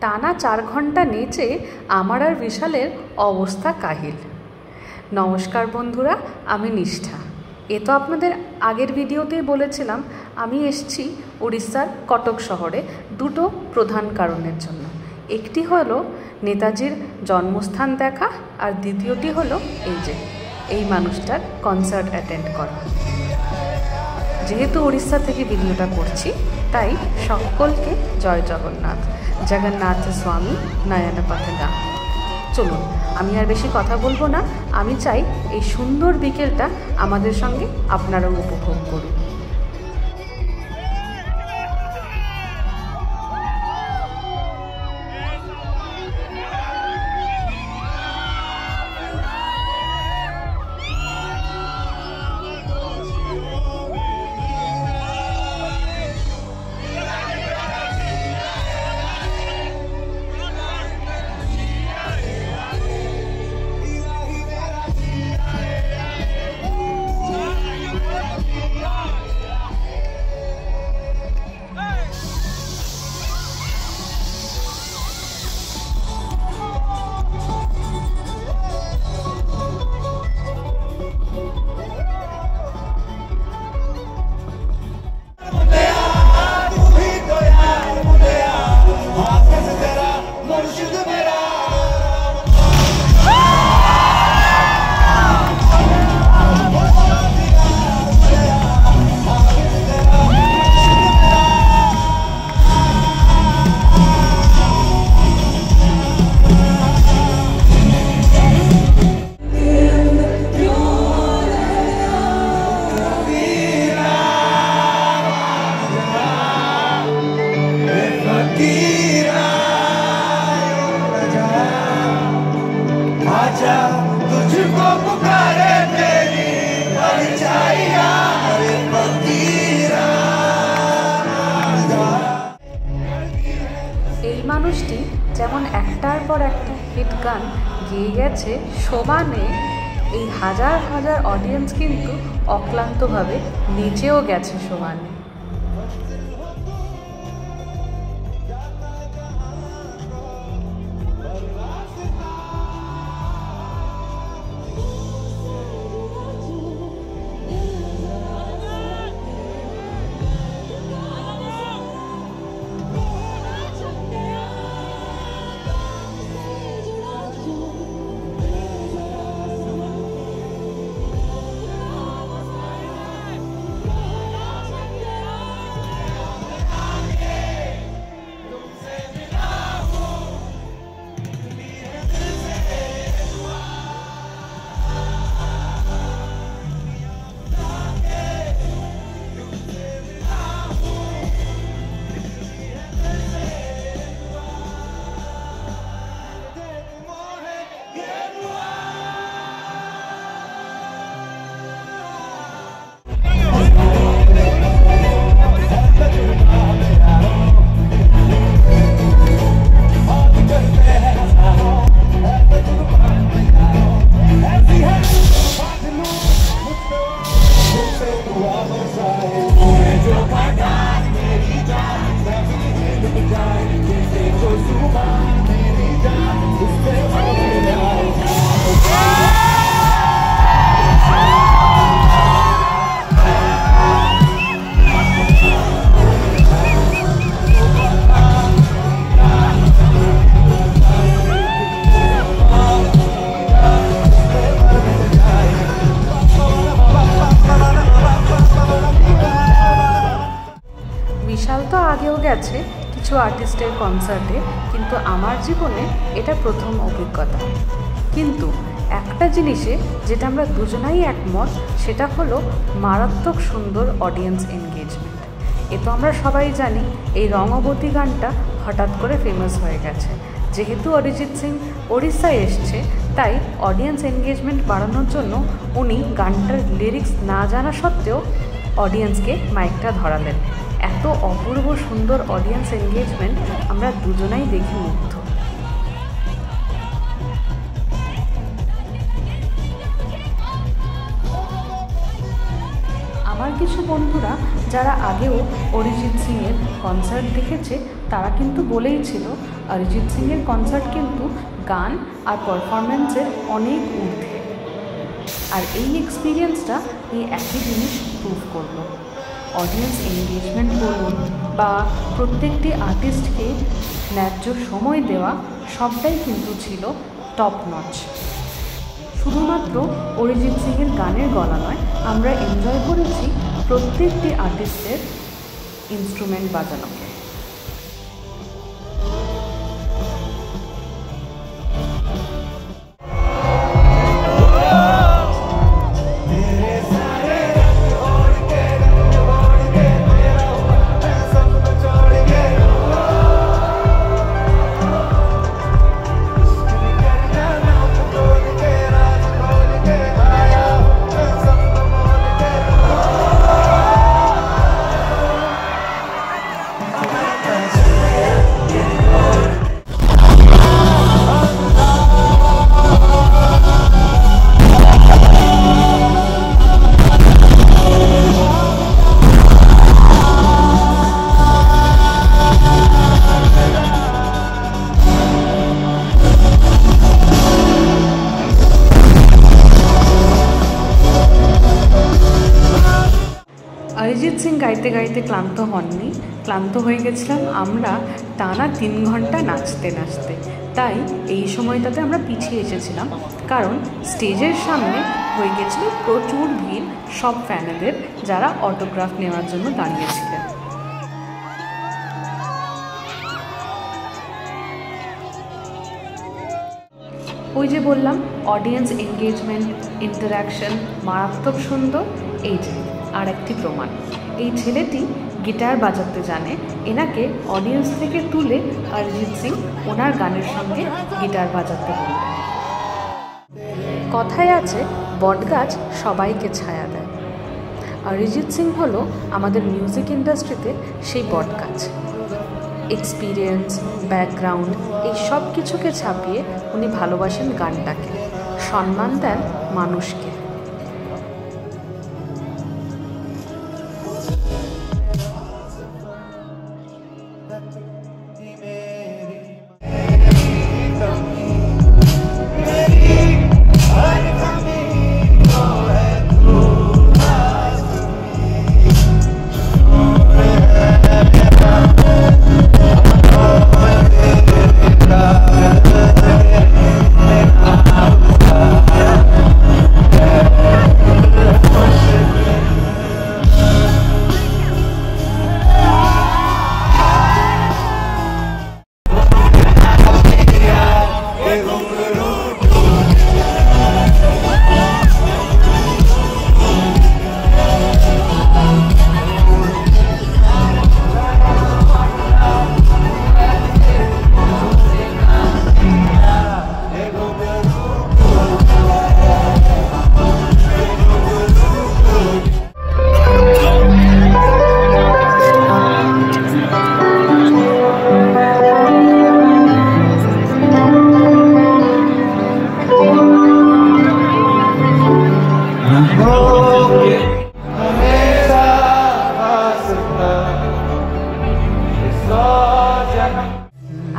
টানা 4 ঘন্টা নেচে আমার আর বিশালের অবস্থা কাহিল। নমস্কার বন্ধুরা, আমি নিষ্ঠা। এ তো আপনাদের আগের ভিডিওতেই বলেছিলাম আমি এসেছি উড়িষ্যার কটক শহরে দুটো প্রধান কারণের জন্য। একটি হলো নেতাজির জন্মস্থান দেখা, আর দ্বিতীয়টি হলো এই মানুষটার কনসার্ট অ্যাটেন্ড করা। যেহেতু উড়িষ্যা থেকে ভিডিওটা করছি, তাই সকলকে জয় জগন্নাথ, জগন্নাথ স্বামী নয়ন পথগা। চলুন, আমি আর বেশি কথা বলবো না। আমি চাই এই সুন্দর বিকেলটা আমাদের সঙ্গে আপনারাও উপভোগ করুন। এই মানুষটি যেমন একটার পর একটা হিট গান গেয়ে গেছে, সমানে এই হাজার হাজার অডিয়েন্স কিন্তু অক্লান্তভাবে নেচেও গেছে সমানে। বিশাল তো আগেও গেছে কিছু আর্টিস্টের কনসার্টে, কিন্তু আমার জীবনে এটা প্রথম অভিজ্ঞতা। কিন্তু একটা জিনিসে যেটা আমরা দুজনাই একমত, সেটা হলো মারাত্মক সুন্দর অডিয়েন্স এনগেজমেন্ট। এ তো আমরা সবাই জানি এই রঙবতী গানটা হঠাৎ করে ফেমাস হয়ে গেছে। যেহেতু অরিজিৎ সিং ওড়িশায় এসছে, তাই অডিয়েন্স এনগেজমেন্ট বাড়ানোর জন্য উনি গানটার লিরিক্স না জানা সত্ত্বেও অডিয়েন্সকে মাইকটা ধরালেন। এত অপূর্ব সুন্দর অডিয়েন্স এনগেজমেন্ট আমরা দুজনাই দেখে মুগ্ধ। কিছু বন্ধুরা যারা আগেও অরিজিৎ সিংয়ের কনসার্ট দেখেছে তারা কিন্তু বলেইছিল অরিজিৎ সিংয়ের কনসার্ট কিন্তু গান আর পারফরমেন্সের অনেক ঊর্ধ্বে। আর এই এক্সপিরিয়েন্সটা এই একই জিনিস প্রুভ করলো। অডিয়েন্স এনগেজমেন্ট বলুন বা প্রত্যেকটি আর্টিস্টকে ন্যায্য সময় দেওয়া, সবটাই কিন্তু ছিল টপ নচ। শুধুমাত্র অরিজিৎ সিংয়ের গানের গলা নয়, আমরা এনজয় করেছি প্রত্যেকটি আর্টিস্টের ইনস্ট্রুমেন্ট বাজানোকে। অরিজিৎ সিং গাইতে গাইতে ক্লান্ত হননি, ক্লান্ত হয়ে গেছিলাম আমরা টানা 3 ঘন্টা নাচতে নাচতে। তাই এই সময়টাতে আমরা পিছিয়ে এসেছিলাম, কারণ স্টেজের সামনে হয়ে গেছিল প্রচুর ভিড় সব ফ্যানেদের, যারা অটোগ্রাফ নেওয়ার জন্য দাঁড়িয়েছিলেন। ওই যে বললাম অডিয়েন্স এনগেজমেন্ট, ইন্টারাকশন মারাত্মক সুন্দর। এই যে আর একটি প্রমাণ, এই ছেলেটি গিটার বাজাতে জানে, এনাকে অডিয়েন্স থেকে তুলে অরিজিৎ সিং ওনার গানের সঙ্গে গিটার বাজাতে বললেন। কথায় আছে বটগাছ সবাইকে ছায়া দেয়। অরিজিৎ সিং হলো আমাদের মিউজিক ইন্ডাস্ট্রিতে সেই বটগাছ। এক্সপিরিয়েন্স, ব্যাকগ্রাউন্ড এই সব কিছুকে ছাপিয়ে উনি ভালোবাসেন গানটাকে, সম্মান দেন মানুষকে।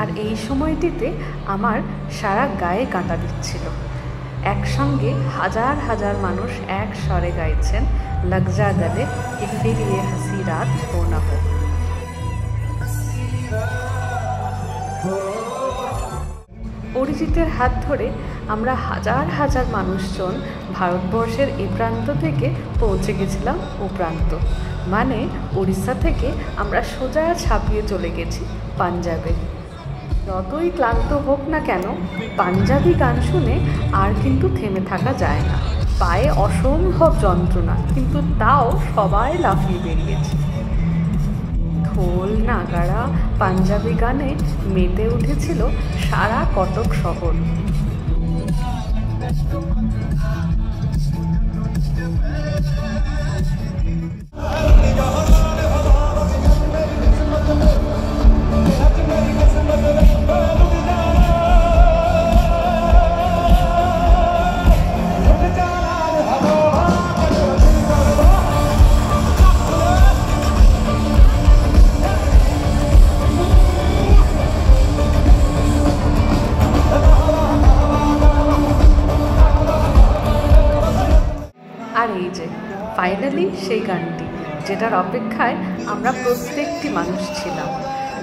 আর এই সময়টিতে আমার সারা গায়ে কাঁটা দিচ্ছিল। একসঙ্গে হাজার হাজার মানুষ এক স্বরে গাইছেন লগ যা গলে कि फिर ये हंसी रात हो ना हो। অরিজিতের হাত ধরে আমরা হাজার হাজার মানুষজন ভারতবর্ষের এ প্রান্ত থেকে পৌঁছে গেছিলাম ও প্রান্ত, মানে উড়িষ্যা থেকে আমরা সোজা ছাপিয়ে চলে গেছি পাঞ্জাবে। যতই ক্লান্ত হোক না কেন, পাঞ্জাবি গান শুনে আর কিন্তু থেমে থাকা যায় না। পায়ে অসম্ভব যন্ত্রণা, কিন্তু তাও সবাই লাফিয়ে বেরিয়েছে। ঢোল নাগাড়া পাঞ্জাবি গানে মেতে উঠেছিল সারা কটক শহর। ফাইনালি সেই গানটি, যেটার অপেক্ষায় আমরা প্রত্যেকটি মানুষ ছিলাম,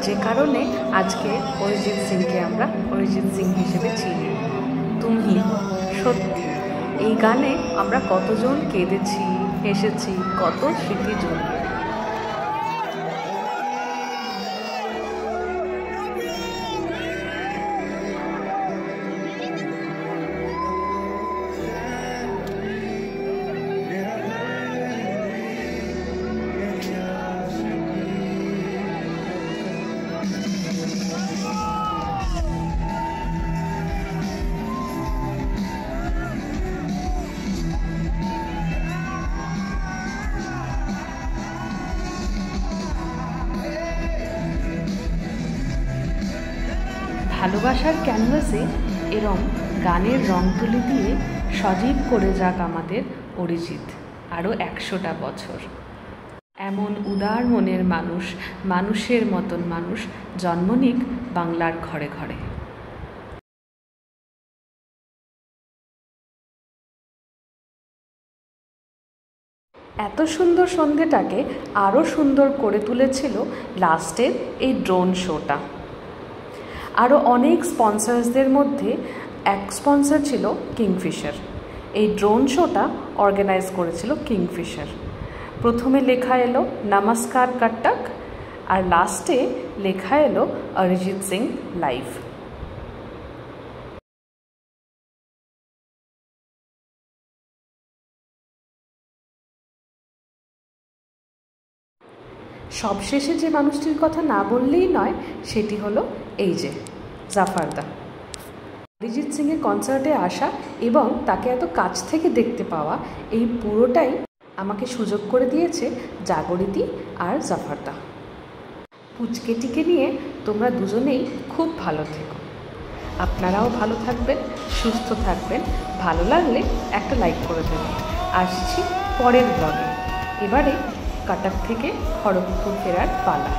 যে কারণে আজকে অরিজিৎ সিংকে আমরা অরিজিৎ সিং হিসেবে চিনি। তুমি সত্যি, এই গানে আমরা কতজন কেঁদেছি, হেসেছি, কত স্মৃতি জড়িয়ে। ভালোবাসার ক্যানভাসে এরম গানের রং তুলি দিয়ে সজীব করে যাক আমাদের অরিজিৎ আরও 100টা বছর। এমন উদার মনের মানুষ, মানুষের মতন মানুষ জন্ম নিক বাংলার ঘরে ঘরে। এত সুন্দর সন্ধেটাকে আরও সুন্দর করে তুলেছিল লাস্টের এই ড্রোন শোটা। আরও অনেক স্পন্সার্সদের মধ্যে এক স্পন্সর ছিল কিংফিশার। এই ড্রোন শোটা অর্গানাইজ করেছিল কিংফিশার। প্রথমে লেখা এলো নমস্কার কটক, আর লাস্টে লেখা এলো অরিজিৎ সিং লাইভ। সবশেষে যে মানুষটির কথা না বললেই নয়, সেটি হলো এই যে জাফরদা। অরিজিৎ সিংয়ের কনসার্টে আসা এবং তাকে এত কাছ থেকে দেখতে পাওয়া, এই পুরোটাই আমাকে সুযোগ করে দিয়েছে জাগরিতি আর জাফরদা। পুচকেটিকে নিয়ে তোমরা দুজনেই খুব ভালো থেকো। আপনারাও ভালো থাকবেন, সুস্থ থাকবেন। ভালো লাগলে একটা লাইক করে দেবেন। আসছি পরের ব্লগে। এবারে কটক থেকে খড়গপুর ফেরার পালা।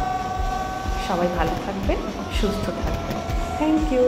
সবাই ভালো থাকবেন, সুস্থ থাকবেন। Thank you.